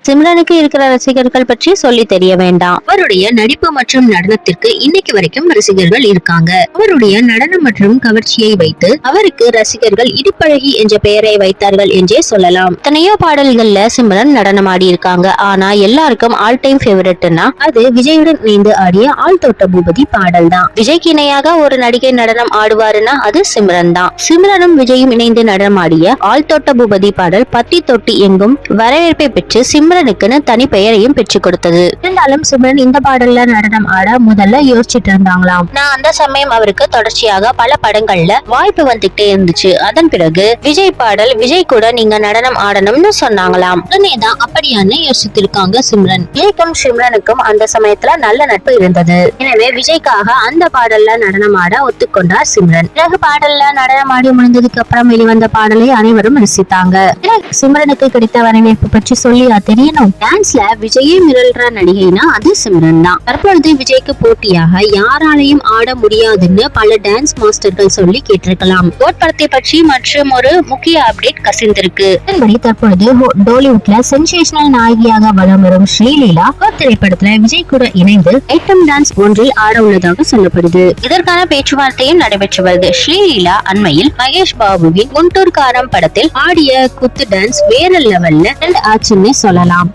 சிம்ரனுக்கு இருக்கிற ரசிகர்கள் பற்றி சொல்லி தெரிய வேண்டாம். அவருடைய நடிப்பு மற்றும் நடனத்திற்கு இன்னைக்கு வரைக்கும் ரசிகர்கள் இருக்காங்க. அவருடைய நடனம் மற்றும் கவர்ச்சியை வைத்து அவருக்கு ரசிகர்கள் இடிப்பழகி என்ற பெயரை வைத்தார்கள் என்றே சொல்லலாம். எத்தனையோ பாடல்கள்ல சிம்ரன் நடனம் ஆடி இருக்காங்க. ஆனா எல்லாருக்கும் ஆல் டைம் ஃபேவரட்னா அது விஜயுடன் இணைந்து ஆடிய ஆள் தோட்ட பூபதி பாடல் தான். விஜய்க்கு இணையாக ஒரு நடிகை நடனம் ஆடுவாருன்னா அது சிம்ரன் தான். சிம்ரனும் விஜயும் இணைந்து நடனம் ஆடிய ஆள் தோட்ட பூபதி பாடல் பட்டி தொட்டி எங்கும் வரவேற்பை பெற்று சிம்ரனுக்குன்னு தனி பெயரையும் பெற்றுக் கொடுத்தது. இருந்தாலும் சிம்ரன் இந்த பாடல்ல நடனம் ஆட முதல்ல யோசிச்சுட்டு இருந்தாங்களாம். நான் அந்த சமயம் அவருக்கு தொடர்ச்சியாக பல படங்கள்ல வாய்ப்பு வந்துட்டே இருந்துச்சு. அதன் பிறகு விஜய் பாடல் விஜய் கூட நீங்க நடனம் ஆடணும்னு சொன்னாங்களாம். உடனேதான் அப்படியான்னு யோசித்திருக்காங்க சிம்ரன். விஜய்க்கும் சிம்ரனுக்கும் அந்த சமயத்துல நல்ல நட்பு இருந்தது. எனவே விஜய்க்காக அந்த பாடல்ல நடனம் ஆட ஒத்துக்கொண்டார் சிம்ரன். பிறகு பாடல்ல நடனம் ஆடி முடிந்ததுக்கு அப்புறம் வெளிவந்த பாடலை அனைவரும் ரசித்தாங்க. சிம்ரனுக்கு கிடைத்த வரவேற்பு பற்றி சொல்லியா தெரியணும். டான்ஸ்ல விஜயே மிரள்ற நடிகைனா அது சிம்ரன் தான். தற்பொழுது விஜய்க்கு போட்டியாக யாராலையும் ஆட முடியாதுன்னு பல டான்ஸ் மாஸ்டர்கள் சொல்லி கேட்டிருக்கலாம். கோட் படத்தை பற்றி மற்றும் ஒரு முக்கிய அப்டேட் கசிந்திருக்கு. இதன்படி தற்பொழுது டோலிவுட்ல சென்சேஷனல் நாயகியாக வலம் வரும் ஸ்ரீலீலா கோட் திரைப்படத்துல விஜய் கூட இணைந்து ஐட்டம் டான்ஸ் ஒன்றில் ஆட உள்ளதாக சொல்லப்படுது. இதற்கான பேச்சுவார்த்தையும் நடைபெற்று வருது. ஸ்ரீலீலா அண்மையில் மகேஷ் பாபுவின் குண்டூர் காரம் படத்தில் ஆடிய குத்து டான்ஸ் வேற லெவல்ல ஆச்சுன்னு சொல்லலாம்.